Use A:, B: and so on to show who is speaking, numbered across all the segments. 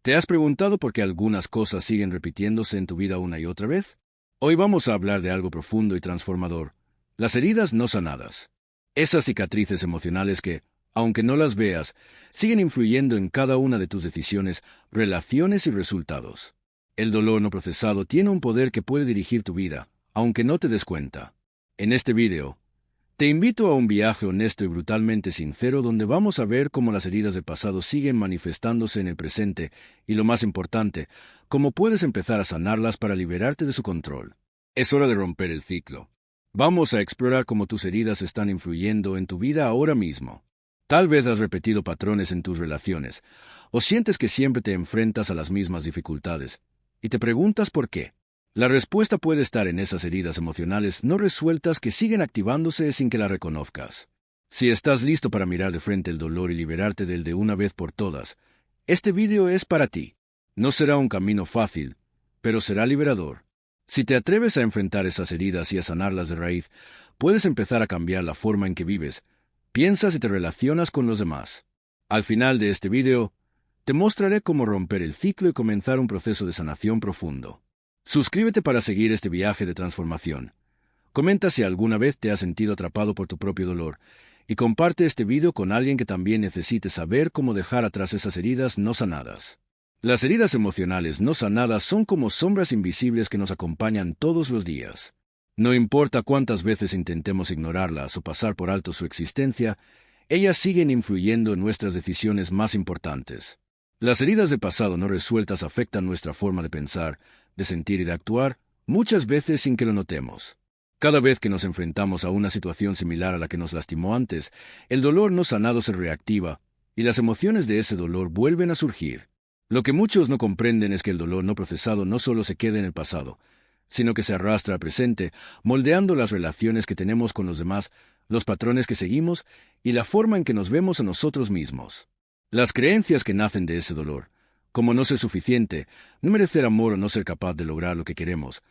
A: ¿Te has preguntado por qué algunas cosas siguen repitiéndose en tu vida una y otra vez? Hoy vamos a hablar de algo profundo y transformador: las heridas no sanadas. Esas cicatrices emocionales que, aunque no las veas, siguen influyendo en cada una de tus decisiones, relaciones y resultados. El dolor no procesado tiene un poder que puede dirigir tu vida, aunque no te des cuenta. En este video, te invito a un viaje honesto y brutalmente sincero donde vamos a ver cómo las heridas del pasado siguen manifestándose en el presente y, lo más importante, cómo puedes empezar a sanarlas para liberarte de su control. Es hora de romper el ciclo. Vamos a explorar cómo tus heridas están influyendo en tu vida ahora mismo. Tal vez has repetido patrones en tus relaciones, o sientes que siempre te enfrentas a las mismas dificultades, y te preguntas por qué. La respuesta puede estar en esas heridas emocionales no resueltas que siguen activándose sin que las reconozcas. Si estás listo para mirar de frente el dolor y liberarte de él de una vez por todas, este video es para ti. No será un camino fácil, pero será liberador. Si te atreves a enfrentar esas heridas y a sanarlas de raíz, puedes empezar a cambiar la forma en que vives, piensas y te relacionas con los demás. Al final de este video, te mostraré cómo romper el ciclo y comenzar un proceso de sanación profundo. Suscríbete para seguir este viaje de transformación. Comenta si alguna vez te has sentido atrapado por tu propio dolor y comparte este video con alguien que también necesite saber cómo dejar atrás esas heridas no sanadas. Las heridas emocionales no sanadas son como sombras invisibles que nos acompañan todos los días. No importa cuántas veces intentemos ignorarlas o pasar por alto su existencia, ellas siguen influyendo en nuestras decisiones más importantes. Las heridas del pasado no resueltas afectan nuestra forma de pensar, de sentir y de actuar, muchas veces sin que lo notemos. Cada vez que nos enfrentamos a una situación similar a la que nos lastimó antes, el dolor no sanado se reactiva, y las emociones de ese dolor vuelven a surgir. Lo que muchos no comprenden es que el dolor no procesado no solo se queda en el pasado, sino que se arrastra al presente, moldeando las relaciones que tenemos con los demás, los patrones que seguimos y la forma en que nos vemos a nosotros mismos. Las creencias que nacen de ese dolor, como no ser suficiente, no merecer amor o no ser capaz de lograr lo que queremos,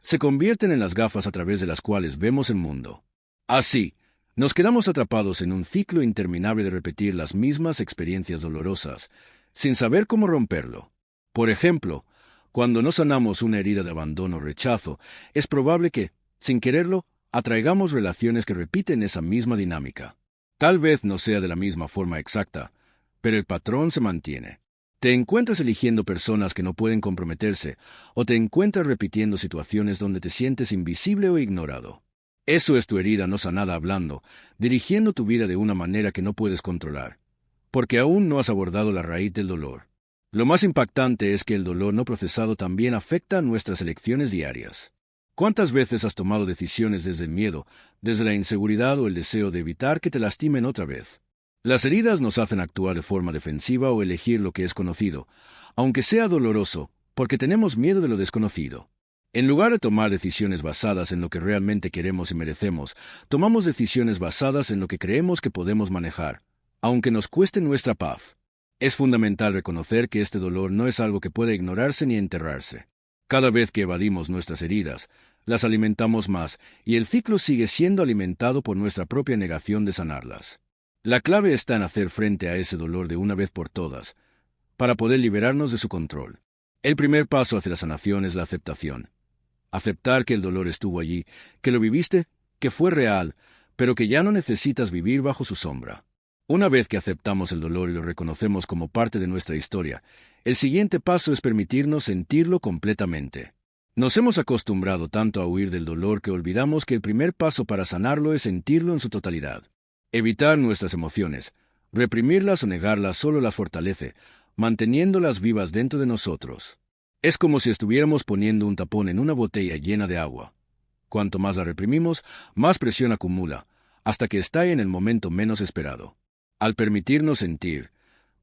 A: se convierten en las gafas a través de las cuales vemos el mundo. Así, nos quedamos atrapados en un ciclo interminable de repetir las mismas experiencias dolorosas, sin saber cómo romperlo. Por ejemplo, cuando no sanamos una herida de abandono o rechazo, es probable que, sin quererlo, atraigamos relaciones que repiten esa misma dinámica. Tal vez no sea de la misma forma exacta, pero el patrón se mantiene. Te encuentras eligiendo personas que no pueden comprometerse, o te encuentras repitiendo situaciones donde te sientes invisible o ignorado. Eso es tu herida no sanada hablando, dirigiendo tu vida de una manera que no puedes controlar, porque aún no has abordado la raíz del dolor. Lo más impactante es que el dolor no procesado también afecta a nuestras elecciones diarias. ¿Cuántas veces has tomado decisiones desde el miedo, desde la inseguridad o el deseo de evitar que te lastimen otra vez? Las heridas nos hacen actuar de forma defensiva o elegir lo que es conocido, aunque sea doloroso, porque tenemos miedo de lo desconocido. En lugar de tomar decisiones basadas en lo que realmente queremos y merecemos, tomamos decisiones basadas en lo que creemos que podemos manejar, aunque nos cueste nuestra paz. Es fundamental reconocer que este dolor no es algo que pueda ignorarse ni enterrarse. Cada vez que evadimos nuestras heridas, las alimentamos más, y el ciclo sigue siendo alimentado por nuestra propia negación de sanarlas. La clave está en hacer frente a ese dolor de una vez por todas, para poder liberarnos de su control. El primer paso hacia la sanación es la aceptación. Aceptar que el dolor estuvo allí, que lo viviste, que fue real, pero que ya no necesitas vivir bajo su sombra. Una vez que aceptamos el dolor y lo reconocemos como parte de nuestra historia, el siguiente paso es permitirnos sentirlo completamente. Nos hemos acostumbrado tanto a huir del dolor que olvidamos que el primer paso para sanarlo es sentirlo en su totalidad. Evitar nuestras emociones, reprimirlas o negarlas solo las fortalece, manteniéndolas vivas dentro de nosotros. Es como si estuviéramos poniendo un tapón en una botella llena de agua. Cuanto más la reprimimos, más presión acumula, hasta que estalle en el momento menos esperado. Al permitirnos sentir,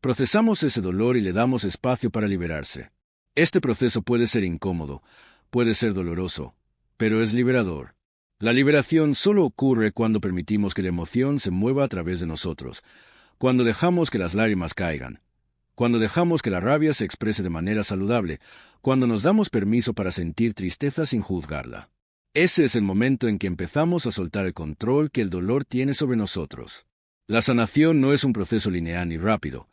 A: procesamos ese dolor y le damos espacio para liberarse. Este proceso puede ser incómodo, puede ser doloroso, pero es liberador. La liberación solo ocurre cuando permitimos que la emoción se mueva a través de nosotros, cuando dejamos que las lágrimas caigan, cuando dejamos que la rabia se exprese de manera saludable, cuando nos damos permiso para sentir tristeza sin juzgarla. Ese es el momento en que empezamos a soltar el control que el dolor tiene sobre nosotros. La sanación no es un proceso lineal ni rápido,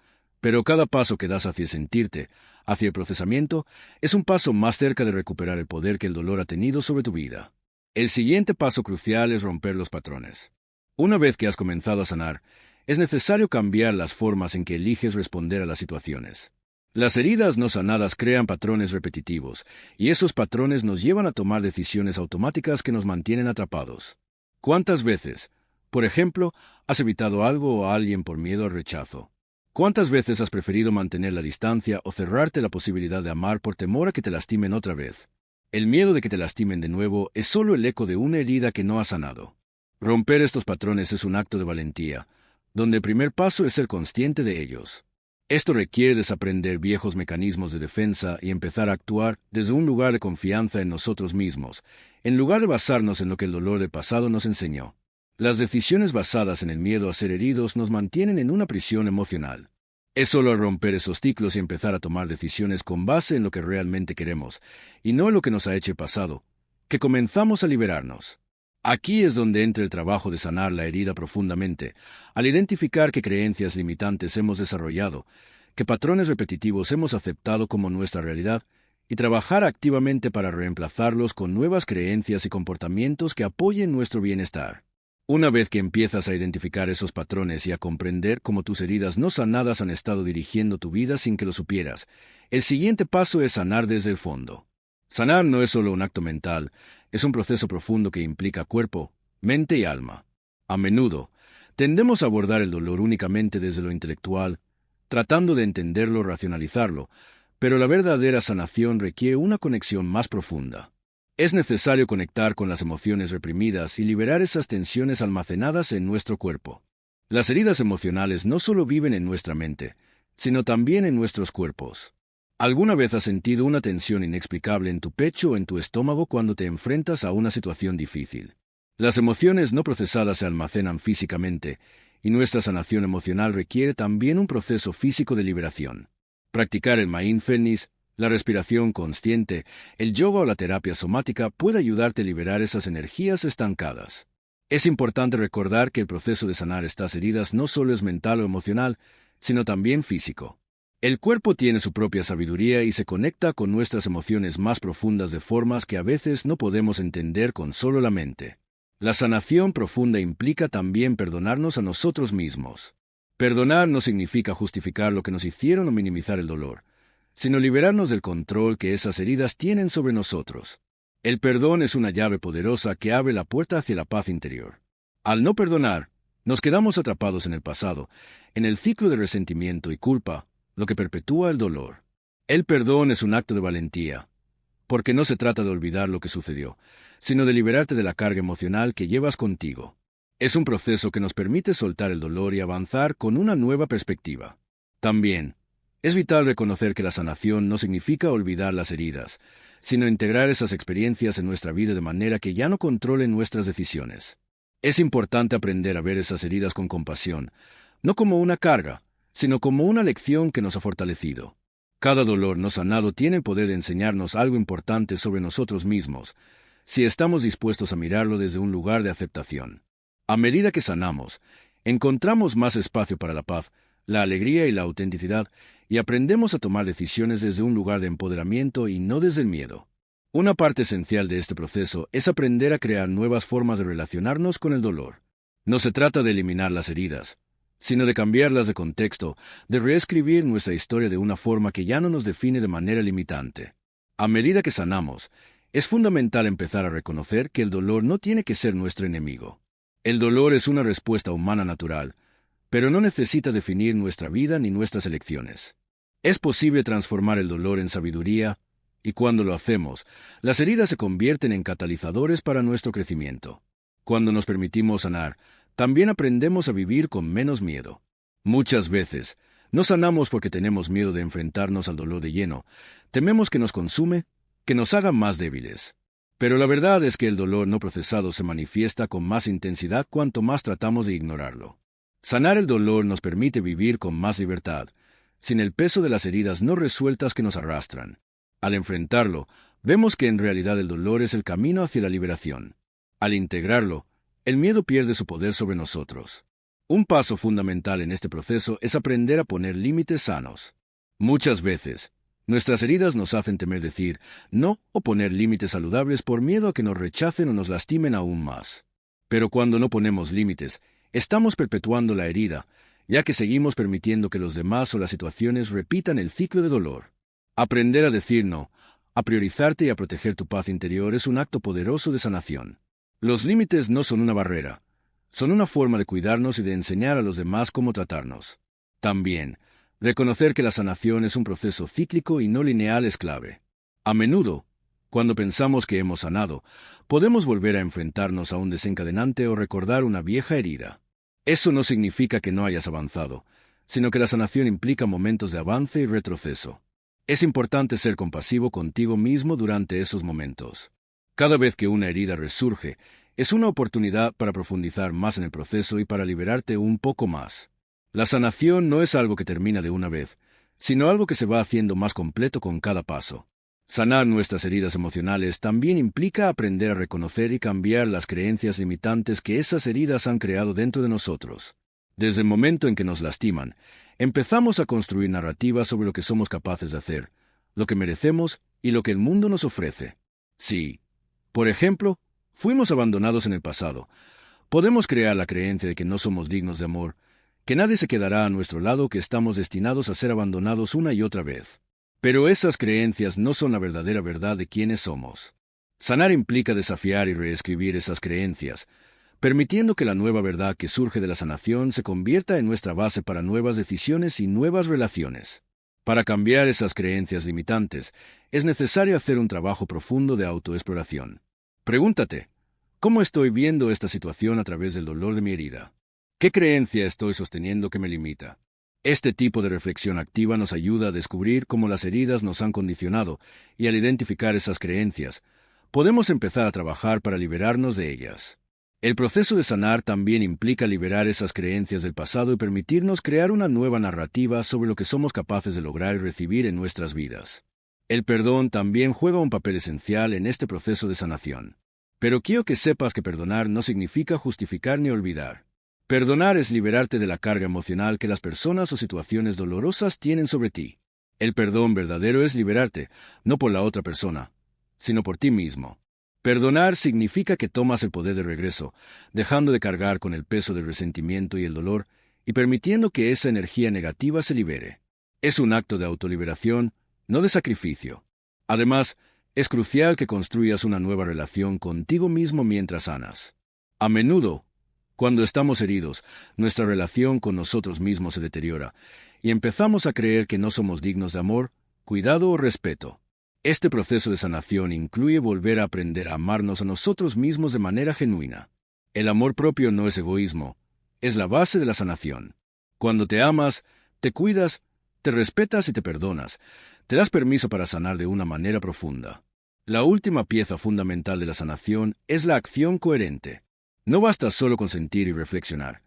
A: pero cada paso que das hacia sentirte, hacia el procesamiento, es un paso más cerca de recuperar el poder que el dolor ha tenido sobre tu vida. El siguiente paso crucial es romper los patrones. Una vez que has comenzado a sanar, es necesario cambiar las formas en que eliges responder a las situaciones. Las heridas no sanadas crean patrones repetitivos, y esos patrones nos llevan a tomar decisiones automáticas que nos mantienen atrapados. ¿Cuántas veces, por ejemplo, has evitado algo o a alguien por miedo al rechazo? ¿Cuántas veces has preferido mantener la distancia o cerrarte la posibilidad de amar por temor a que te lastimen otra vez? El miedo de que te lastimen de nuevo es solo el eco de una herida que no has sanado. Romper estos patrones es un acto de valentía, donde el primer paso es ser consciente de ellos. Esto requiere desaprender viejos mecanismos de defensa y empezar a actuar desde un lugar de confianza en nosotros mismos, en lugar de basarnos en lo que el dolor del pasado nos enseñó. Las decisiones basadas en el miedo a ser heridos nos mantienen en una prisión emocional. Es solo al romper esos ciclos y empezar a tomar decisiones con base en lo que realmente queremos, y no en lo que nos ha hecho el pasado, que comenzamos a liberarnos. Aquí es donde entra el trabajo de sanar la herida profundamente, al identificar qué creencias limitantes hemos desarrollado, qué patrones repetitivos hemos aceptado como nuestra realidad, y trabajar activamente para reemplazarlos con nuevas creencias y comportamientos que apoyen nuestro bienestar. Una vez que empiezas a identificar esos patrones y a comprender cómo tus heridas no sanadas han estado dirigiendo tu vida sin que lo supieras, el siguiente paso es sanar desde el fondo. Sanar no es solo un acto mental, es un proceso profundo que implica cuerpo, mente y alma. A menudo, tendemos a abordar el dolor únicamente desde lo intelectual, tratando de entenderlo, racionalizarlo, pero la verdadera sanación requiere una conexión más profunda. Es necesario conectar con las emociones reprimidas y liberar esas tensiones almacenadas en nuestro cuerpo. Las heridas emocionales no solo viven en nuestra mente, sino también en nuestros cuerpos. ¿Alguna vez has sentido una tensión inexplicable en tu pecho o en tu estómago cuando te enfrentas a una situación difícil? Las emociones no procesadas se almacenan físicamente, y nuestra sanación emocional requiere también un proceso físico de liberación. Practicar el mindfulness, la respiración consciente, el yoga o la terapia somática puede ayudarte a liberar esas energías estancadas. Es importante recordar que el proceso de sanar estas heridas no solo es mental o emocional, sino también físico. El cuerpo tiene su propia sabiduría y se conecta con nuestras emociones más profundas de formas que a veces no podemos entender con solo la mente. La sanación profunda implica también perdonarnos a nosotros mismos. Perdonar no significa justificar lo que nos hicieron o minimizar el dolor, sino liberarnos del control que esas heridas tienen sobre nosotros. El perdón es una llave poderosa que abre la puerta hacia la paz interior. Al no perdonar, nos quedamos atrapados en el pasado, en el ciclo de resentimiento y culpa, lo que perpetúa el dolor. El perdón es un acto de valentía, porque no se trata de olvidar lo que sucedió, sino de liberarte de la carga emocional que llevas contigo. Es un proceso que nos permite soltar el dolor y avanzar con una nueva perspectiva. También, es vital reconocer que la sanación no significa olvidar las heridas, sino integrar esas experiencias en nuestra vida de manera que ya no controlen nuestras decisiones. Es importante aprender a ver esas heridas con compasión, no como una carga, sino como una lección que nos ha fortalecido. Cada dolor no sanado tiene el poder de enseñarnos algo importante sobre nosotros mismos, si estamos dispuestos a mirarlo desde un lugar de aceptación. A medida que sanamos, encontramos más espacio para la paz, la alegría y la autenticidad, y aprendemos a tomar decisiones desde un lugar de empoderamiento y no desde el miedo. Una parte esencial de este proceso es aprender a crear nuevas formas de relacionarnos con el dolor. No se trata de eliminar las heridas, sino de cambiarlas de contexto, de reescribir nuestra historia de una forma que ya no nos define de manera limitante. A medida que sanamos, es fundamental empezar a reconocer que el dolor no tiene que ser nuestro enemigo. El dolor es una respuesta humana natural, pero no necesita definir nuestra vida ni nuestras elecciones. Es posible transformar el dolor en sabiduría, y cuando lo hacemos, las heridas se convierten en catalizadores para nuestro crecimiento. Cuando nos permitimos sanar, también aprendemos a vivir con menos miedo. Muchas veces, no sanamos porque tenemos miedo de enfrentarnos al dolor de lleno, tememos que nos consume, que nos haga más débiles. Pero la verdad es que el dolor no procesado se manifiesta con más intensidad cuanto más tratamos de ignorarlo. Sanar el dolor nos permite vivir con más libertad, sin el peso de las heridas no resueltas que nos arrastran. Al enfrentarlo, vemos que en realidad el dolor es el camino hacia la liberación. Al integrarlo, el miedo pierde su poder sobre nosotros. Un paso fundamental en este proceso es aprender a poner límites sanos. Muchas veces, Nuestras heridas nos hacen temer decir no o poner límites saludables por miedo a que nos rechacen o nos lastimen aún más. Pero cuando no ponemos límites, estamos perpetuando la herida, ya que seguimos permitiendo que los demás o las situaciones repitan el ciclo de dolor. Aprender a decir no, a priorizarte y a proteger tu paz interior es un acto poderoso de sanación. Los límites no son una barrera, son una forma de cuidarnos y de enseñar a los demás cómo tratarnos. También, reconocer que la sanación es un proceso cíclico y no lineal es clave. A menudo, cuando pensamos que hemos sanado, podemos volver a enfrentarnos a un desencadenante o recordar una vieja herida. Eso no significa que no hayas avanzado, sino que la sanación implica momentos de avance y retroceso. Es importante ser compasivo contigo mismo durante esos momentos. Cada vez que una herida resurge, es una oportunidad para profundizar más en el proceso y para liberarte un poco más. La sanación no es algo que termina de una vez, sino algo que se va haciendo más completo con cada paso. Sanar nuestras heridas emocionales también implica aprender a reconocer y cambiar las creencias limitantes que esas heridas han creado dentro de nosotros. Desde el momento en que nos lastiman, empezamos a construir narrativas sobre lo que somos capaces de hacer, lo que merecemos y lo que el mundo nos ofrece. Sí. Por ejemplo, fuimos abandonados en el pasado. Podemos crear la creencia de que no somos dignos de amor, que nadie se quedará a nuestro lado, que estamos destinados a ser abandonados una y otra vez. Pero esas creencias no son la verdadera verdad de quiénes somos. Sanar implica desafiar y reescribir esas creencias, permitiendo que la nueva verdad que surge de la sanación se convierta en nuestra base para nuevas decisiones y nuevas relaciones. Para cambiar esas creencias limitantes, es necesario hacer un trabajo profundo de autoexploración. Pregúntate, ¿cómo estoy viendo esta situación a través del dolor de mi herida? ¿Qué creencia estoy sosteniendo que me limita? Este tipo de reflexión activa nos ayuda a descubrir cómo las heridas nos han condicionado y al identificar esas creencias, podemos empezar a trabajar para liberarnos de ellas. El proceso de sanar también implica liberar esas creencias del pasado y permitirnos crear una nueva narrativa sobre lo que somos capaces de lograr y recibir en nuestras vidas. El perdón también juega un papel esencial en este proceso de sanación. Pero quiero que sepas que perdonar no significa justificar ni olvidar. Perdonar es liberarte de la carga emocional que las personas o situaciones dolorosas tienen sobre ti. El perdón verdadero es liberarte, no por la otra persona, sino por ti mismo. Perdonar significa que tomas el poder de regreso, dejando de cargar con el peso del resentimiento y el dolor, y permitiendo que esa energía negativa se libere. Es un acto de autoliberación, no de sacrificio. Además, es crucial que construyas una nueva relación contigo mismo mientras sanas. A menudo, cuando estamos heridos, nuestra relación con nosotros mismos se deteriora, y empezamos a creer que no somos dignos de amor, cuidado o respeto. Este proceso de sanación incluye volver a aprender a amarnos a nosotros mismos de manera genuina. El amor propio no es egoísmo, es la base de la sanación. Cuando te amas, te cuidas, te respetas y te perdonas, te das permiso para sanar de una manera profunda. La última pieza fundamental de la sanación es la acción coherente. No basta solo con sentir y reflexionar.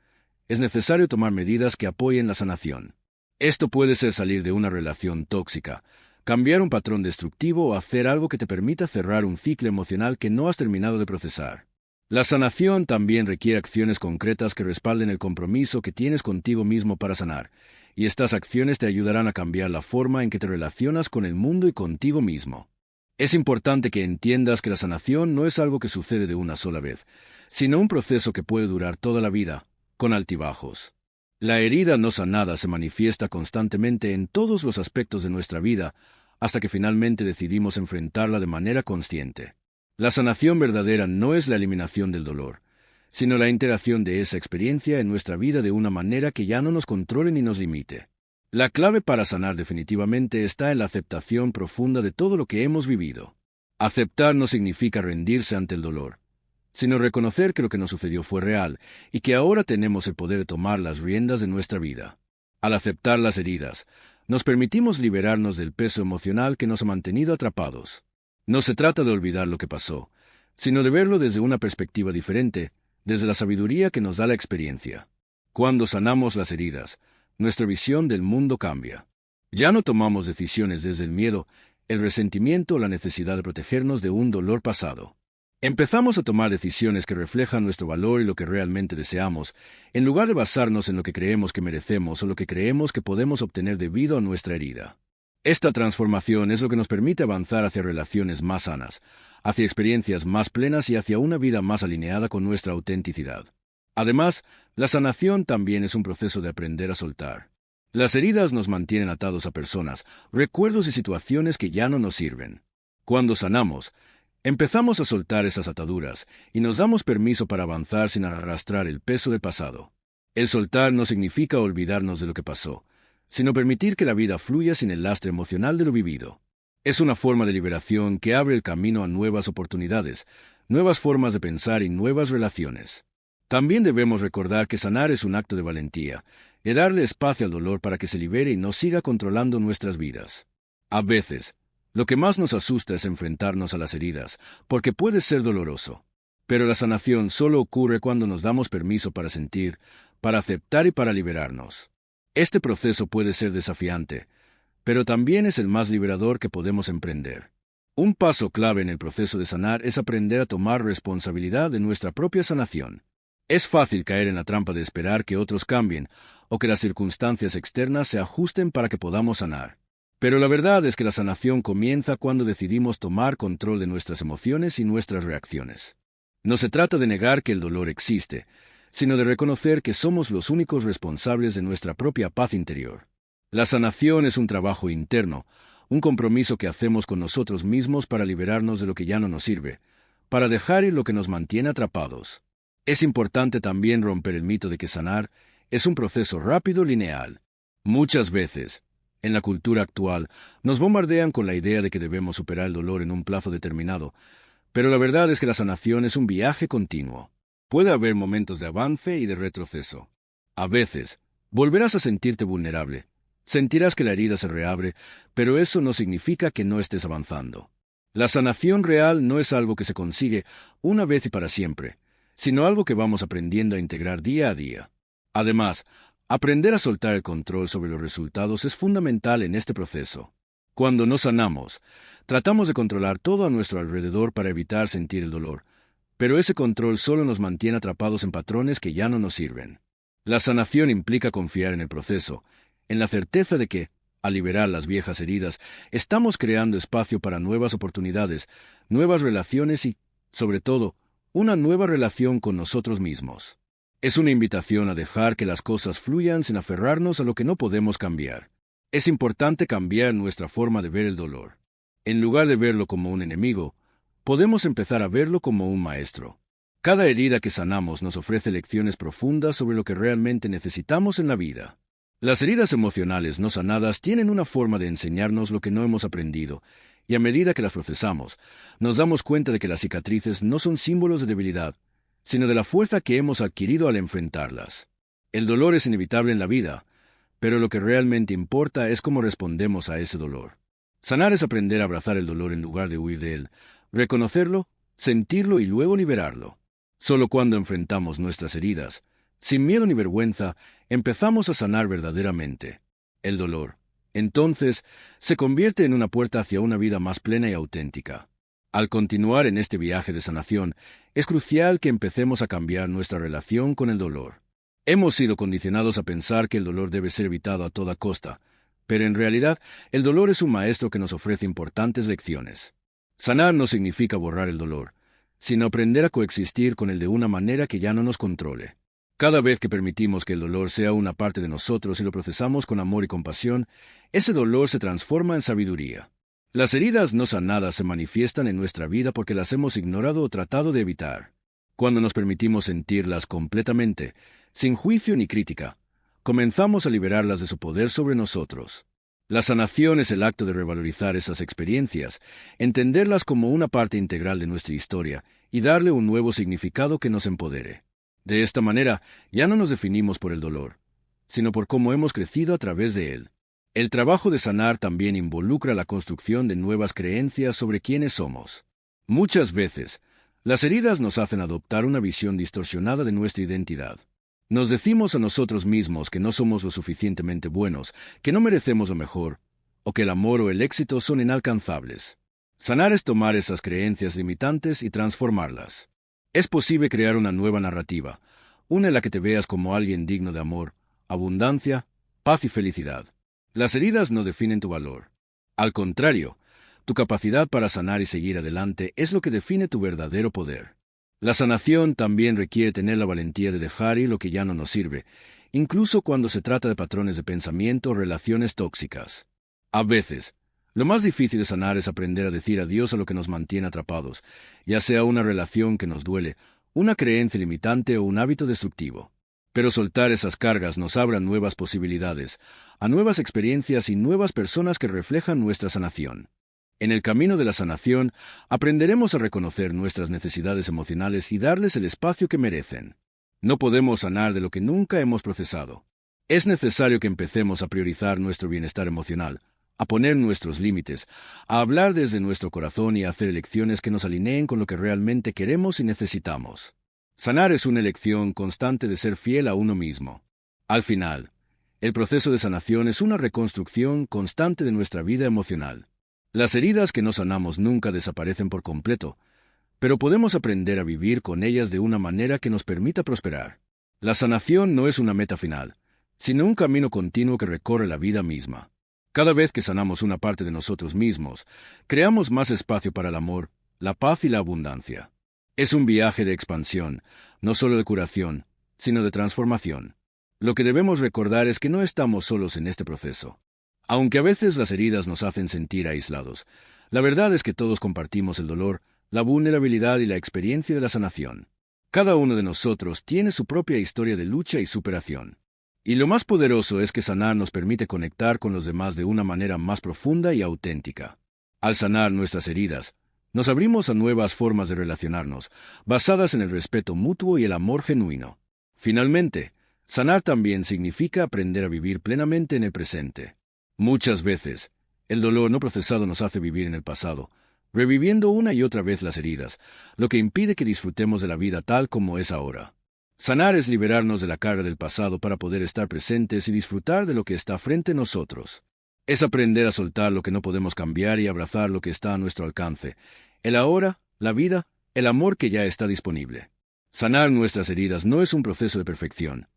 A: Es necesario tomar medidas que apoyen la sanación. Esto puede ser salir de una relación tóxica, cambiar un patrón destructivo o hacer algo que te permita cerrar un ciclo emocional que no has terminado de procesar. La sanación también requiere acciones concretas que respalden el compromiso que tienes contigo mismo para sanar, y estas acciones te ayudarán a cambiar la forma en que te relacionas con el mundo y contigo mismo. Es importante que entiendas que la sanación no es algo que sucede de una sola vez, sino un proceso que puede durar toda la vida, con altibajos. La herida no sanada se manifiesta constantemente en todos los aspectos de nuestra vida, hasta que finalmente decidimos enfrentarla de manera consciente. La sanación verdadera no es la eliminación del dolor, sino la integración de esa experiencia en nuestra vida de una manera que ya no nos controle ni nos limite. La clave para sanar definitivamente está en la aceptación profunda de todo lo que hemos vivido. Aceptar no significa rendirse ante el dolor, sino reconocer que lo que nos sucedió fue real y que ahora tenemos el poder de tomar las riendas de nuestra vida. Al aceptar las heridas, nos permitimos liberarnos del peso emocional que nos ha mantenido atrapados. No se trata de olvidar lo que pasó, sino de verlo desde una perspectiva diferente, desde la sabiduría que nos da la experiencia. Cuando sanamos las heridas, nuestra visión del mundo cambia. Ya no tomamos decisiones desde el miedo, el resentimiento o la necesidad de protegernos de un dolor pasado. Empezamos a tomar decisiones que reflejan nuestro valor y lo que realmente deseamos, en lugar de basarnos en lo que creemos que merecemos o lo que creemos que podemos obtener debido a nuestra herida. Esta transformación es lo que nos permite avanzar hacia relaciones más sanas, hacia experiencias más plenas y hacia una vida más alineada con nuestra autenticidad. Además, la sanación también es un proceso de aprender a soltar. Las heridas nos mantienen atados a personas, recuerdos y situaciones que ya no nos sirven. Cuando sanamos, empezamos a soltar esas ataduras y nos damos permiso para avanzar sin arrastrar el peso del pasado. El soltar no significa olvidarnos de lo que pasó, sino permitir que la vida fluya sin el lastre emocional de lo vivido. Es una forma de liberación que abre el camino a nuevas oportunidades, nuevas formas de pensar y nuevas relaciones. También debemos recordar que sanar es un acto de valentía, y darle espacio al dolor para que se libere y no siga controlando nuestras vidas. A veces, lo que más nos asusta es enfrentarnos a las heridas, porque puede ser doloroso. Pero la sanación solo ocurre cuando nos damos permiso para sentir, para aceptar y para liberarnos. Este proceso puede ser desafiante, pero también es el más liberador que podemos emprender. Un paso clave en el proceso de sanar es aprender a tomar responsabilidad de nuestra propia sanación. Es fácil caer en la trampa de esperar que otros cambien o que las circunstancias externas se ajusten para que podamos sanar. Pero la verdad es que la sanación comienza cuando decidimos tomar control de nuestras emociones y nuestras reacciones. No se trata de negar que el dolor existe, sino de reconocer que somos los únicos responsables de nuestra propia paz interior. La sanación es un trabajo interno, un compromiso que hacemos con nosotros mismos para liberarnos de lo que ya no nos sirve, para dejar ir lo que nos mantiene atrapados. Es importante también romper el mito de que sanar es un proceso rápido lineal. Muchas veces, en la cultura actual, nos bombardean con la idea de que debemos superar el dolor en un plazo determinado, pero la verdad es que la sanación es un viaje continuo. Puede haber momentos de avance y de retroceso. A veces, volverás a sentirte vulnerable. Sentirás que la herida se reabre, pero eso no significa que no estés avanzando. La sanación real no es algo que se consigue una vez y para siempre, sino algo que vamos aprendiendo a integrar día a día. Además, aprender a soltar el control sobre los resultados es fundamental en este proceso. Cuando nos sanamos, tratamos de controlar todo a nuestro alrededor para evitar sentir el dolor, pero ese control solo nos mantiene atrapados en patrones que ya no nos sirven. La sanación implica confiar en el proceso, en la certeza de que, al liberar las viejas heridas, estamos creando espacio para nuevas oportunidades, nuevas relaciones y, sobre todo, una nueva relación con nosotros mismos. Es una invitación a dejar que las cosas fluyan sin aferrarnos a lo que no podemos cambiar. Es importante cambiar nuestra forma de ver el dolor. En lugar de verlo como un enemigo, podemos empezar a verlo como un maestro. Cada herida que sanamos nos ofrece lecciones profundas sobre lo que realmente necesitamos en la vida. Las heridas emocionales no sanadas tienen una forma de enseñarnos lo que no hemos aprendido, y a medida que las procesamos, nos damos cuenta de que las cicatrices no son símbolos de debilidad, sino de la fuerza que hemos adquirido al enfrentarlas. El dolor es inevitable en la vida, pero lo que realmente importa es cómo respondemos a ese dolor. Sanar es aprender a abrazar el dolor en lugar de huir de él, reconocerlo, sentirlo y luego liberarlo. Solo cuando enfrentamos nuestras heridas, sin miedo ni vergüenza, empezamos a sanar verdaderamente. El dolor, entonces, se convierte en una puerta hacia una vida más plena y auténtica. Al continuar en este viaje de sanación, es crucial que empecemos a cambiar nuestra relación con el dolor. Hemos sido condicionados a pensar que el dolor debe ser evitado a toda costa, pero en realidad el dolor es un maestro que nos ofrece importantes lecciones. Sanar no significa borrar el dolor, sino aprender a coexistir con él de una manera que ya no nos controle. Cada vez que permitimos que el dolor sea una parte de nosotros y lo procesamos con amor y compasión, ese dolor se transforma en sabiduría. Las heridas no sanadas se manifiestan en nuestra vida porque las hemos ignorado o tratado de evitar. Cuando nos permitimos sentirlas completamente, sin juicio ni crítica, comenzamos a liberarlas de su poder sobre nosotros. La sanación es el acto de revalorizar esas experiencias, entenderlas como una parte integral de nuestra historia y darle un nuevo significado que nos empodere. De esta manera, ya no nos definimos por el dolor, sino por cómo hemos crecido a través de él. El trabajo de sanar también involucra la construcción de nuevas creencias sobre quiénes somos. Muchas veces, las heridas nos hacen adoptar una visión distorsionada de nuestra identidad. Nos decimos a nosotros mismos que no somos lo suficientemente buenos, que no merecemos lo mejor, o que el amor o el éxito son inalcanzables. Sanar es tomar esas creencias limitantes y transformarlas. Es posible crear una nueva narrativa, una en la que te veas como alguien digno de amor, abundancia, paz y felicidad. Las heridas no definen tu valor. Al contrario, tu capacidad para sanar y seguir adelante es lo que define tu verdadero poder. La sanación también requiere tener la valentía de dejar ir lo que ya no nos sirve, incluso cuando se trata de patrones de pensamiento o relaciones tóxicas. A veces, lo más difícil de sanar es aprender a decir adiós a lo que nos mantiene atrapados, ya sea una relación que nos duele, una creencia limitante o un hábito destructivo. Pero soltar esas cargas nos abre nuevas posibilidades, a nuevas experiencias y nuevas personas que reflejan nuestra sanación. En el camino de la sanación, aprenderemos a reconocer nuestras necesidades emocionales y darles el espacio que merecen. No podemos sanar de lo que nunca hemos procesado. Es necesario que empecemos a priorizar nuestro bienestar emocional, a poner nuestros límites, a hablar desde nuestro corazón y a hacer elecciones que nos alineen con lo que realmente queremos y necesitamos. Sanar es una elección constante de ser fiel a uno mismo. Al final, el proceso de sanación es una reconstrucción constante de nuestra vida emocional. Las heridas que no sanamos nunca desaparecen por completo, pero podemos aprender a vivir con ellas de una manera que nos permita prosperar. La sanación no es una meta final, sino un camino continuo que recorre la vida misma. Cada vez que sanamos una parte de nosotros mismos, creamos más espacio para el amor, la paz y la abundancia. Es un viaje de expansión, no solo de curación, sino de transformación. Lo que debemos recordar es que no estamos solos en este proceso. Aunque a veces las heridas nos hacen sentir aislados, la verdad es que todos compartimos el dolor, la vulnerabilidad y la experiencia de la sanación. Cada uno de nosotros tiene su propia historia de lucha y superación. Y lo más poderoso es que sanar nos permite conectar con los demás de una manera más profunda y auténtica. Al sanar nuestras heridas, nos abrimos a nuevas formas de relacionarnos, basadas en el respeto mutuo y el amor genuino. Finalmente, sanar también significa aprender a vivir plenamente en el presente. Muchas veces, el dolor no procesado nos hace vivir en el pasado, reviviendo una y otra vez las heridas, lo que impide que disfrutemos de la vida tal como es ahora. Sanar es liberarnos de la carga del pasado para poder estar presentes y disfrutar de lo que está frente a nosotros. Es aprender a soltar lo que no podemos cambiar y abrazar lo que está a nuestro alcance, el ahora, la vida, el amor que ya está disponible. Sanar nuestras heridas no es un proceso de perfección,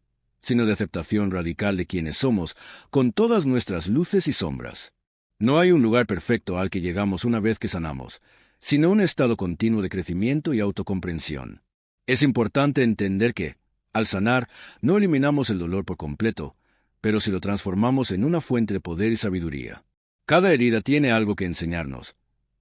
A: sino de aceptación radical de quienes somos, con todas nuestras luces y sombras. No hay un lugar perfecto al que llegamos una vez que sanamos, sino un estado continuo de crecimiento y autocomprensión. Es importante entender que, al sanar, no eliminamos el dolor por completo, pero si lo transformamos en una fuente de poder y sabiduría. Cada herida tiene algo que enseñarnos,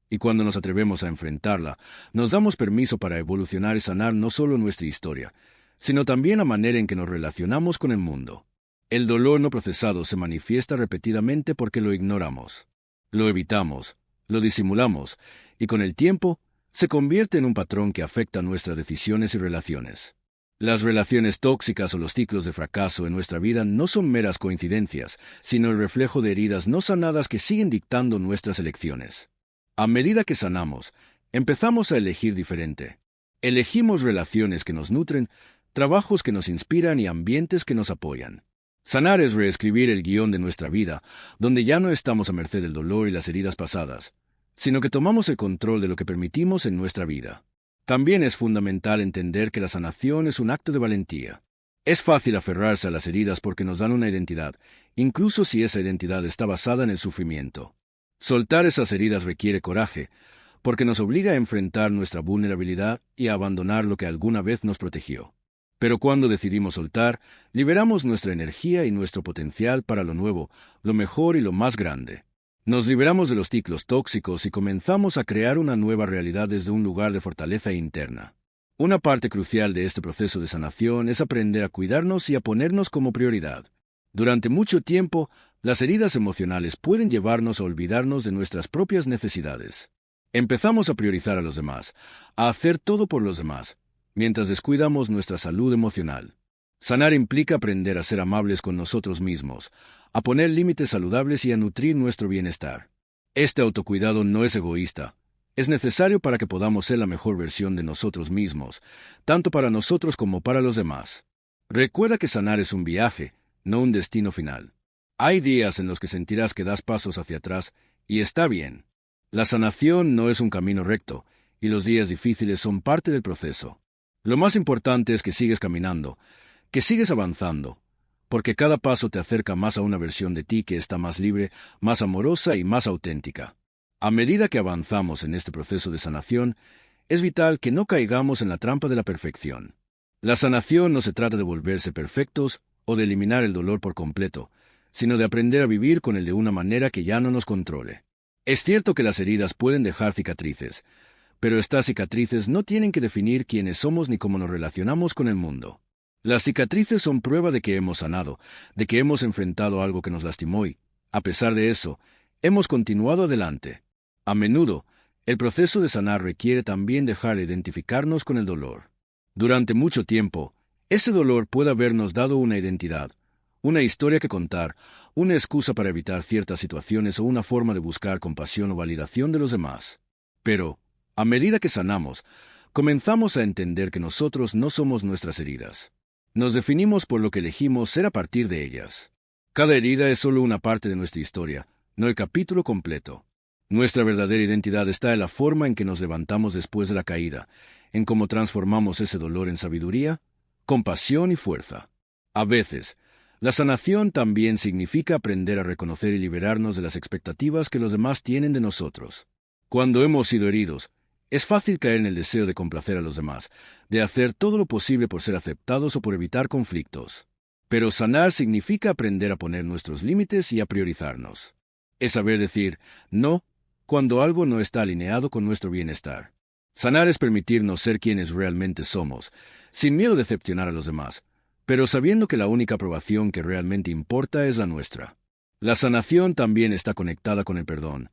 A: y cuando nos atrevemos a enfrentarla, nos damos permiso para evolucionar y sanar no solo nuestra historia, sino también la manera en que nos relacionamos con el mundo. El dolor no procesado se manifiesta repetidamente porque lo ignoramos. Lo evitamos, lo disimulamos, y con el tiempo, se convierte en un patrón que afecta nuestras decisiones y relaciones. Las relaciones tóxicas o los ciclos de fracaso en nuestra vida no son meras coincidencias, sino el reflejo de heridas no sanadas que siguen dictando nuestras elecciones. A medida que sanamos, empezamos a elegir diferente. Elegimos relaciones que nos nutren, trabajos que nos inspiran y ambientes que nos apoyan. Sanar es reescribir el guión de nuestra vida, donde ya no estamos a merced del dolor y las heridas pasadas, sino que tomamos el control de lo que permitimos en nuestra vida. También es fundamental entender que la sanación es un acto de valentía. Es fácil aferrarse a las heridas porque nos dan una identidad, incluso si esa identidad está basada en el sufrimiento. Soltar esas heridas requiere coraje, porque nos obliga a enfrentar nuestra vulnerabilidad y a abandonar lo que alguna vez nos protegió. Pero cuando decidimos soltar, liberamos nuestra energía y nuestro potencial para lo nuevo, lo mejor y lo más grande. Nos liberamos de los ciclos tóxicos y comenzamos a crear una nueva realidad desde un lugar de fortaleza interna. Una parte crucial de este proceso de sanación es aprender a cuidarnos y a ponernos como prioridad. Durante mucho tiempo, las heridas emocionales pueden llevarnos a olvidarnos de nuestras propias necesidades. Empezamos a priorizar a los demás, a hacer todo por los demás, mientras descuidamos nuestra salud emocional. Sanar implica aprender a ser amables con nosotros mismos, a poner límites saludables y a nutrir nuestro bienestar. Este autocuidado no es egoísta. Es necesario para que podamos ser la mejor versión de nosotros mismos, tanto para nosotros como para los demás. Recuerda que sanar es un viaje, no un destino final. Hay días en los que sentirás que das pasos hacia atrás, y está bien. La sanación no es un camino recto, y los días difíciles son parte del proceso. Lo más importante es que sigues caminando, que sigues avanzando, porque cada paso te acerca más a una versión de ti que está más libre, más amorosa y más auténtica. A medida que avanzamos en este proceso de sanación, es vital que no caigamos en la trampa de la perfección. La sanación no se trata de volverse perfectos o de eliminar el dolor por completo, sino de aprender a vivir con él de una manera que ya no nos controle. Es cierto que las heridas pueden dejar cicatrices, pero estas cicatrices no tienen que definir quiénes somos ni cómo nos relacionamos con el mundo. Las cicatrices son prueba de que hemos sanado, de que hemos enfrentado algo que nos lastimó y, a pesar de eso, hemos continuado adelante. A menudo, el proceso de sanar requiere también dejar de identificarnos con el dolor. Durante mucho tiempo, ese dolor puede habernos dado una identidad, una historia que contar, una excusa para evitar ciertas situaciones o una forma de buscar compasión o validación de los demás. Pero, a medida que sanamos, comenzamos a entender que nosotros no somos nuestras heridas. Nos definimos por lo que elegimos ser a partir de ellas. Cada herida es solo una parte de nuestra historia, no el capítulo completo. Nuestra verdadera identidad está en la forma en que nos levantamos después de la caída, en cómo transformamos ese dolor en sabiduría, compasión y fuerza. A veces, la sanación también significa aprender a reconocer y liberarnos de las expectativas que los demás tienen de nosotros. Cuando hemos sido heridos, es fácil caer en el deseo de complacer a los demás, de hacer todo lo posible por ser aceptados o por evitar conflictos. Pero sanar significa aprender a poner nuestros límites y a priorizarnos. Es saber decir no cuando algo no está alineado con nuestro bienestar. Sanar es permitirnos ser quienes realmente somos, sin miedo a decepcionar a los demás, pero sabiendo que la única aprobación que realmente importa es la nuestra. La sanación también está conectada con el perdón,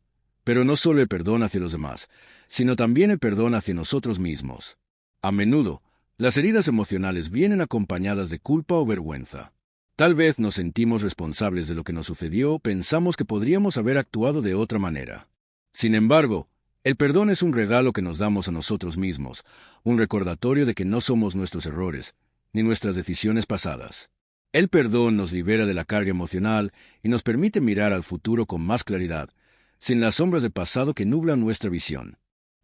A: pero no solo el perdón hacia los demás, sino también el perdón hacia nosotros mismos. A menudo, las heridas emocionales vienen acompañadas de culpa o vergüenza. Tal vez nos sentimos responsables de lo que nos sucedió, pensamos que podríamos haber actuado de otra manera. Sin embargo, el perdón es un regalo que nos damos a nosotros mismos, un recordatorio de que no somos nuestros errores, ni nuestras decisiones pasadas. El perdón nos libera de la carga emocional y nos permite mirar al futuro con más claridad, sin las sombras del pasado que nublan nuestra visión.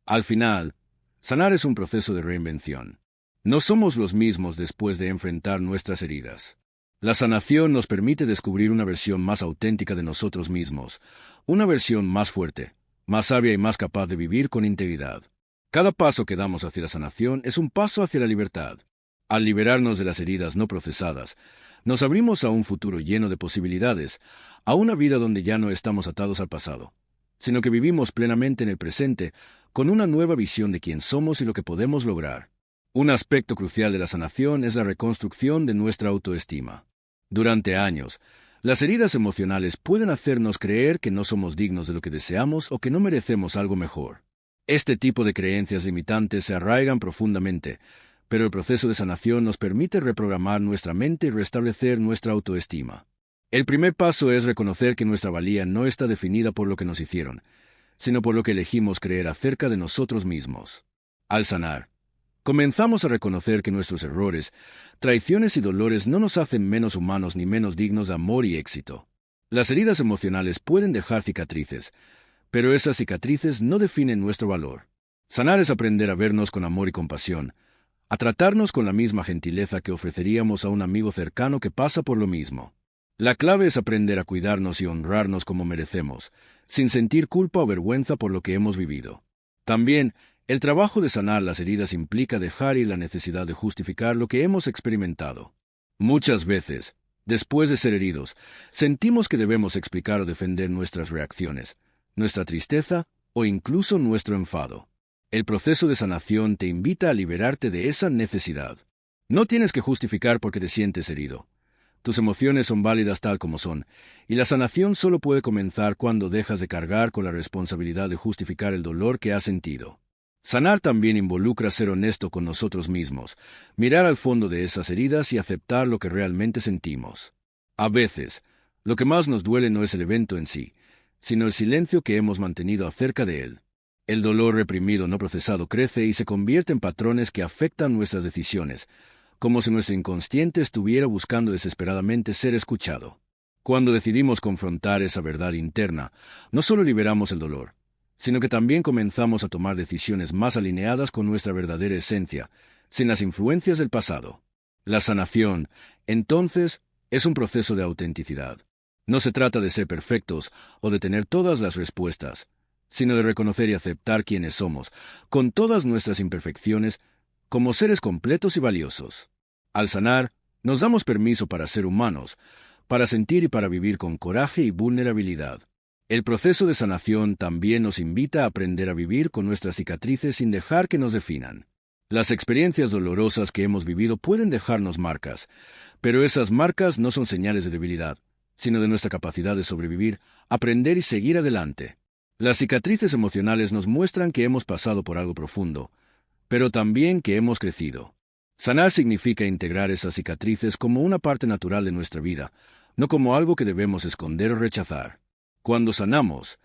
A: Al final, sanar es un proceso de reinvención. No somos los mismos después de enfrentar nuestras heridas. La sanación nos permite descubrir una versión más auténtica de nosotros mismos, una versión más fuerte, más sabia y más capaz de vivir con integridad. Cada paso que damos hacia la sanación es un paso hacia la libertad. Al liberarnos de las heridas no procesadas, nos abrimos a un futuro lleno de posibilidades, a una vida donde ya no estamos atados al pasado, sino que vivimos plenamente en el presente, con una nueva visión de quién somos y lo que podemos lograr. Un aspecto crucial de la sanación es la reconstrucción de nuestra autoestima. Durante años, las heridas emocionales pueden hacernos creer que no somos dignos de lo que deseamos o que no merecemos algo mejor. Este tipo de creencias limitantes se arraigan profundamente, pero el proceso de sanación nos permite reprogramar nuestra mente y restablecer nuestra autoestima. El primer paso es reconocer que nuestra valía no está definida por lo que nos hicieron, sino por lo que elegimos creer acerca de nosotros mismos. Al sanar, comenzamos a reconocer que nuestros errores, traiciones y dolores no nos hacen menos humanos ni menos dignos de amor y éxito. Las heridas emocionales pueden dejar cicatrices, pero esas cicatrices no definen nuestro valor. Sanar es aprender a vernos con amor y compasión, a tratarnos con la misma gentileza que ofreceríamos a un amigo cercano que pasa por lo mismo. La clave es aprender a cuidarnos y honrarnos como merecemos, sin sentir culpa o vergüenza por lo que hemos vivido. También, el trabajo de sanar las heridas implica dejar ir la necesidad de justificar lo que hemos experimentado. Muchas veces, después de ser heridos, sentimos que debemos explicar o defender nuestras reacciones, nuestra tristeza o incluso nuestro enfado. El proceso de sanación te invita a liberarte de esa necesidad. No tienes que justificar por qué te sientes herido. Tus emociones son válidas tal como son, y la sanación solo puede comenzar cuando dejas de cargar con la responsabilidad de justificar el dolor que has sentido. Sanar también involucra ser honesto con nosotros mismos, mirar al fondo de esas heridas y aceptar lo que realmente sentimos. A veces, lo que más nos duele no es el evento en sí, sino el silencio que hemos mantenido acerca de él. El dolor reprimido no procesado crece y se convierte en patrones que afectan nuestras decisiones, como si nuestro inconsciente estuviera buscando desesperadamente ser escuchado. Cuando decidimos confrontar esa verdad interna, no solo liberamos el dolor, sino que también comenzamos a tomar decisiones más alineadas con nuestra verdadera esencia, sin las influencias del pasado. La sanación, entonces, Es un proceso de autenticidad. No se trata de ser perfectos o de tener todas las respuestas, sino de reconocer y aceptar quiénes somos, con todas nuestras imperfecciones, como seres completos y valiosos. Al sanar, nos damos permiso para ser humanos, para sentir y para vivir con coraje y vulnerabilidad. El proceso de sanación también nos invita a aprender a vivir con nuestras cicatrices sin dejar que nos definan. Las experiencias dolorosas que hemos vivido pueden dejarnos marcas, pero esas marcas no son señales de debilidad, sino de nuestra capacidad de sobrevivir, aprender y seguir adelante. Las cicatrices emocionales nos muestran que hemos pasado por algo profundo, pero también que hemos crecido. Sanar significa integrar esas cicatrices como una parte natural de nuestra vida, no como algo que debemos esconder o rechazar. Cuando sanamos,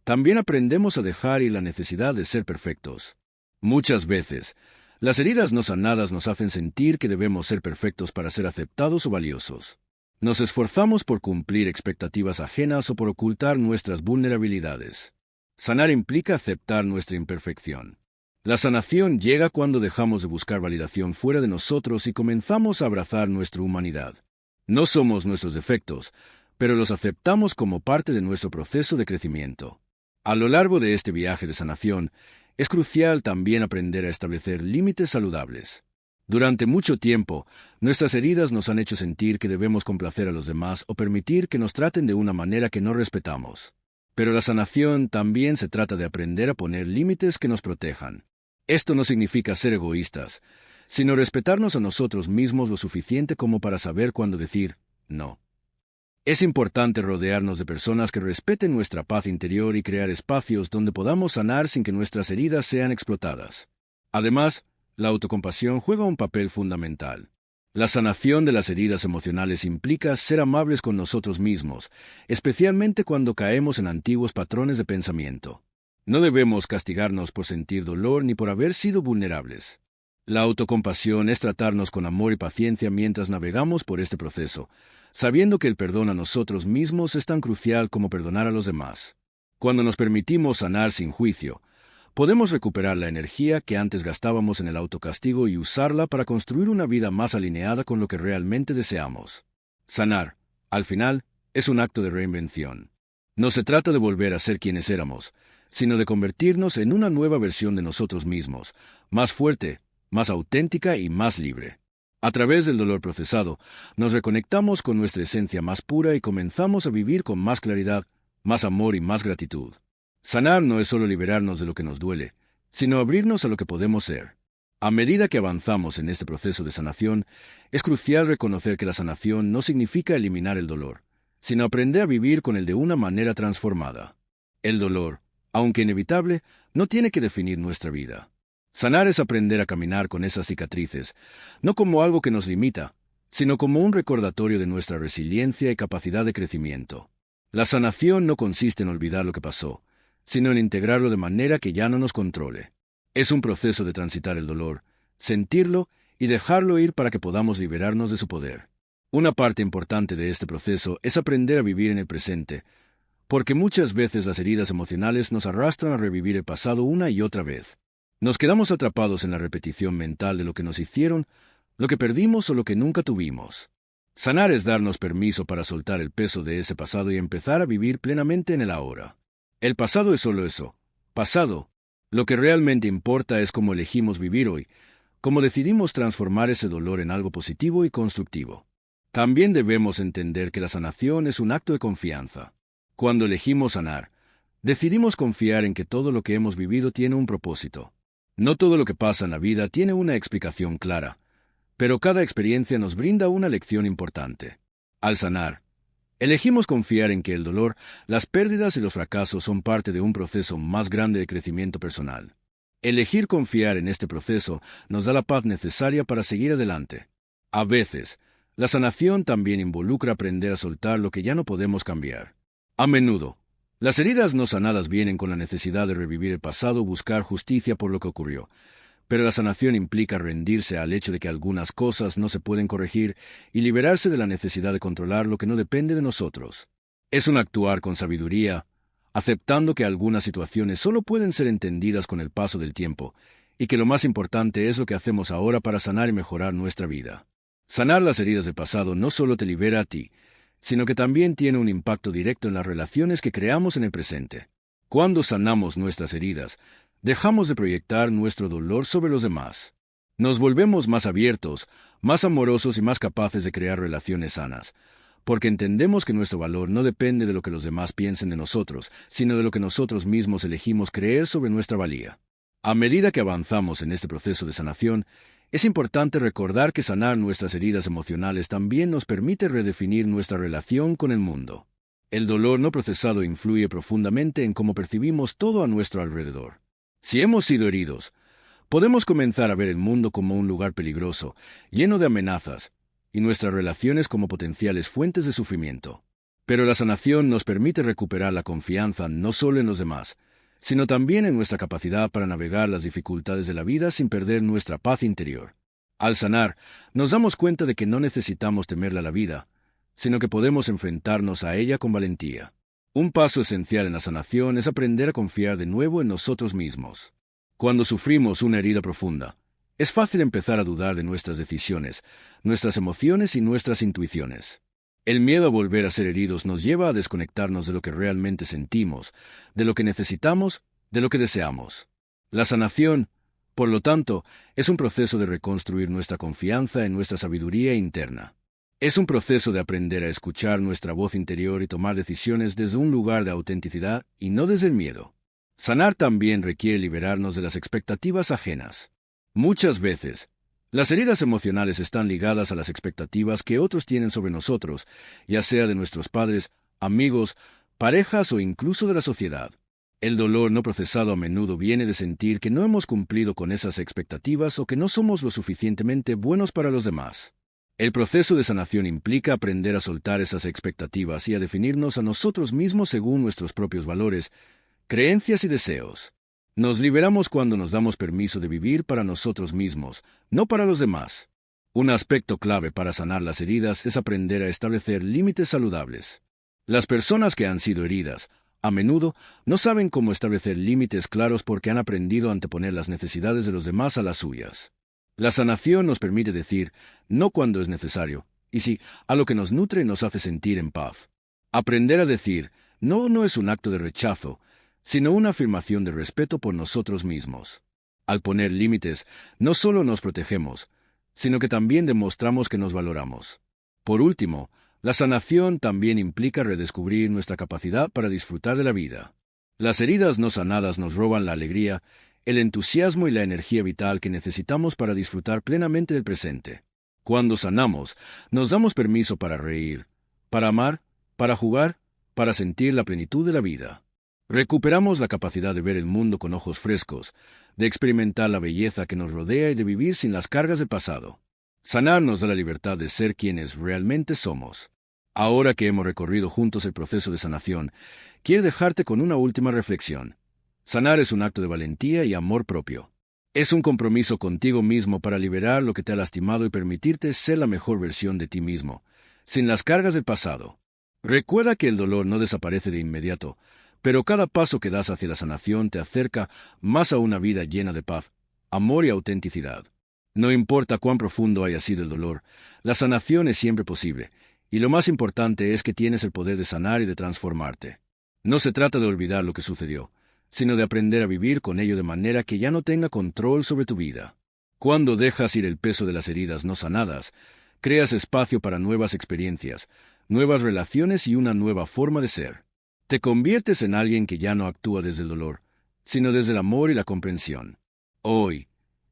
A: también aprendemos a dejar ir la necesidad de ser perfectos. Muchas veces, las heridas no sanadas nos hacen sentir que debemos ser perfectos para ser aceptados o valiosos. Nos esforzamos por cumplir expectativas ajenas o por ocultar nuestras vulnerabilidades. Sanar implica aceptar nuestra imperfección. La sanación llega cuando dejamos de buscar validación fuera de nosotros y comenzamos a abrazar nuestra humanidad. No somos nuestros defectos, pero los aceptamos como parte de nuestro proceso de crecimiento. A lo largo de este viaje de sanación, es crucial también aprender a establecer límites saludables. Durante mucho tiempo, nuestras heridas nos han hecho sentir que debemos complacer a los demás o permitir que nos traten de una manera que no respetamos. Pero la sanación también se trata de aprender a poner límites que nos protejan. Esto no significa ser egoístas, sino respetarnos a nosotros mismos lo suficiente como para saber cuándo decir no. Es importante rodearnos de personas que respeten nuestra paz interior y crear espacios donde podamos sanar sin que nuestras heridas sean explotadas. Además, la autocompasión juega un papel fundamental. La sanación de las heridas emocionales implica ser amables con nosotros mismos, especialmente cuando caemos en antiguos patrones de pensamiento. No debemos castigarnos por sentir dolor ni por haber sido vulnerables. La autocompasión es tratarnos con amor y paciencia mientras navegamos por este proceso, sabiendo que el perdón a nosotros mismos es tan crucial como perdonar a los demás. Cuando nos permitimos sanar sin juicio, podemos recuperar la energía que antes gastábamos en el autocastigo y usarla para construir una vida más alineada con lo que realmente deseamos. Sanar, al final, es un acto de reinvención. No se trata de volver a ser quienes éramos, sino de convertirnos en una nueva versión de nosotros mismos, más fuerte, más auténtica y más libre. A través del dolor procesado, nos reconectamos con nuestra esencia más pura y comenzamos a vivir con más claridad, más amor y más gratitud. Sanar no es solo liberarnos de lo que nos duele, sino abrirnos a lo que podemos ser. A medida que avanzamos en este proceso de sanación, es crucial reconocer que la sanación no significa eliminar el dolor, sino aprender a vivir con él de una manera transformada. El dolor, aunque inevitable, no tiene que definir nuestra vida. Sanar es aprender a caminar con esas cicatrices, no como algo que nos limita, sino como un recordatorio de nuestra resiliencia y capacidad de crecimiento. La sanación no consiste en olvidar lo que pasó, sino en integrarlo de manera que ya no nos controle. Es un proceso de transitar el dolor, sentirlo y dejarlo ir para que podamos liberarnos de su poder. Una parte importante de este proceso es aprender a vivir en el presente, porque muchas veces las heridas emocionales nos arrastran a revivir el pasado una y otra vez. Nos quedamos atrapados en la repetición mental de lo que nos hicieron, lo que perdimos o lo que nunca tuvimos. Sanar es darnos permiso para soltar el peso de ese pasado y empezar a vivir plenamente en el ahora. El pasado es solo eso, pasado. Lo que realmente importa es cómo elegimos vivir hoy, cómo decidimos transformar ese dolor en algo positivo y constructivo. También debemos entender que la sanación es un acto de confianza. Cuando elegimos sanar, decidimos confiar en que todo lo que hemos vivido tiene un propósito. No todo lo que pasa en la vida tiene una explicación clara, pero cada experiencia nos brinda una lección importante. Al sanar, elegimos confiar en que el dolor, las pérdidas y los fracasos son parte de un proceso más grande de crecimiento personal. Elegir confiar en este proceso nos da la paz necesaria para seguir adelante. A veces, la sanación también involucra aprender a soltar lo que ya no podemos cambiar. A menudo, las heridas no sanadas vienen con la necesidad de revivir el pasado o buscar justicia por lo que ocurrió, pero la sanación implica rendirse al hecho de que algunas cosas no se pueden corregir y liberarse de la necesidad de controlar lo que no depende de nosotros. Es un actuar con sabiduría, aceptando que algunas situaciones solo pueden ser entendidas con el paso del tiempo, y que lo más importante es lo que hacemos ahora para sanar y mejorar nuestra vida. Sanar las heridas del pasado no solo te libera a ti, sino que también tiene un impacto directo en las relaciones que creamos en el presente. Cuando sanamos nuestras heridas, dejamos de proyectar nuestro dolor sobre los demás. Nos volvemos más abiertos, más amorosos y más capaces de crear relaciones sanas, porque entendemos que nuestro valor no depende de lo que los demás piensen de nosotros, sino de lo que nosotros mismos elegimos creer sobre nuestra valía. A medida que avanzamos en este proceso de sanación, es importante recordar que sanar nuestras heridas emocionales también nos permite redefinir nuestra relación con el mundo. El dolor no procesado influye profundamente en cómo percibimos todo a nuestro alrededor. Si hemos sido heridos, podemos comenzar a ver el mundo como un lugar peligroso, lleno de amenazas, y nuestras relaciones como potenciales fuentes de sufrimiento. Pero la sanación nos permite recuperar la confianza no solo en los demás, sino también en nuestra capacidad para navegar las dificultades de la vida sin perder nuestra paz interior. Al sanar, nos damos cuenta de que no necesitamos temerle a la vida, sino que podemos enfrentarnos a ella con valentía. Un paso esencial en la sanación es aprender a confiar de nuevo en nosotros mismos. Cuando sufrimos una herida profunda, es fácil empezar a dudar de nuestras decisiones, nuestras emociones y nuestras intuiciones. El miedo a volver a ser heridos nos lleva a desconectarnos de lo que realmente sentimos, de lo que necesitamos, de lo que deseamos. La sanación, por lo tanto, es un proceso de reconstruir nuestra confianza en nuestra sabiduría interna. Es un proceso de aprender a escuchar nuestra voz interior y tomar decisiones desde un lugar de autenticidad y no desde el miedo. Sanar también requiere liberarnos de las expectativas ajenas. Muchas veces, las heridas emocionales están ligadas a las expectativas que otros tienen sobre nosotros, ya sea de nuestros padres, amigos, parejas o incluso de la sociedad. El dolor no procesado a menudo viene de sentir que no hemos cumplido con esas expectativas o que no somos lo suficientemente buenos para los demás. El proceso de sanación implica aprender a soltar esas expectativas y a definirnos a nosotros mismos según nuestros propios valores, creencias y deseos. Nos liberamos cuando nos damos permiso de vivir para nosotros mismos, no para los demás. Un aspecto clave para sanar las heridas es aprender a establecer límites saludables. Las personas que han sido heridas, a menudo, no saben cómo establecer límites claros porque han aprendido a anteponer las necesidades de los demás a las suyas. La sanación nos permite decir no cuando es necesario, y sí a lo que nos nutre y nos hace sentir en paz. Aprender a decir no es un acto de rechazo, sino una afirmación de respeto por nosotros mismos. Al poner límites, no solo nos protegemos, sino que también demostramos que nos valoramos. Por último, la sanación también implica redescubrir nuestra capacidad para disfrutar de la vida. Las heridas no sanadas nos roban la alegría, el entusiasmo y la energía vital que necesitamos para disfrutar plenamente del presente. Cuando sanamos, nos damos permiso para reír, para amar, para jugar, para sentir la plenitud de la vida. Recuperamos la capacidad de ver el mundo con ojos frescos, de experimentar la belleza que nos rodea y de vivir sin las cargas del pasado. Sanar nos da la libertad de ser quienes realmente somos. Ahora que hemos recorrido juntos el proceso de sanación, quiero dejarte con una última reflexión. Sanar es un acto de valentía y amor propio. Es un compromiso contigo mismo para liberar lo que te ha lastimado y permitirte ser la mejor versión de ti mismo, sin las cargas del pasado. Recuerda que el dolor no desaparece de inmediato, pero cada paso que das hacia la sanación te acerca más a una vida llena de paz, amor y autenticidad. No importa cuán profundo haya sido el dolor, la sanación es siempre posible, y lo más importante es que tienes el poder de sanar y de transformarte. No se trata de olvidar lo que sucedió, sino de aprender a vivir con ello de manera que ya no tenga control sobre tu vida. Cuando dejas ir el peso de las heridas no sanadas, creas espacio para nuevas experiencias, nuevas relaciones y una nueva forma de ser. Te conviertes en alguien que ya no actúa desde el dolor, sino desde el amor y la comprensión. Hoy,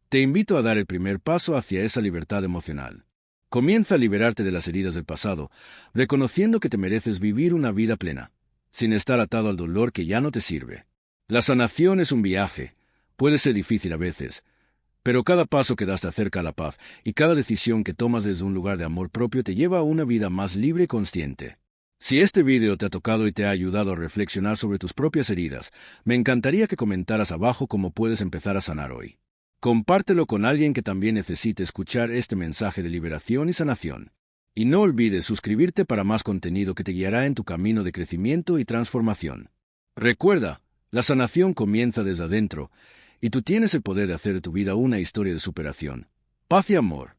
A: te invito a dar el primer paso hacia esa libertad emocional. Comienza a liberarte de las heridas del pasado, reconociendo que te mereces vivir una vida plena, sin estar atado al dolor que ya no te sirve. La sanación es un viaje, puede ser difícil a veces, pero cada paso que das te acerca a la paz y cada decisión que tomas desde un lugar de amor propio te lleva a una vida más libre y consciente. Si este vídeo te ha tocado y te ha ayudado a reflexionar sobre tus propias heridas, me encantaría que comentaras abajo cómo puedes empezar a sanar hoy. Compártelo con alguien que también necesite escuchar este mensaje de liberación y sanación. Y no olvides suscribirte para más contenido que te guiará en tu camino de crecimiento y transformación. Recuerda, la sanación comienza desde adentro, y tú tienes el poder de hacer de tu vida una historia de superación, paz y amor.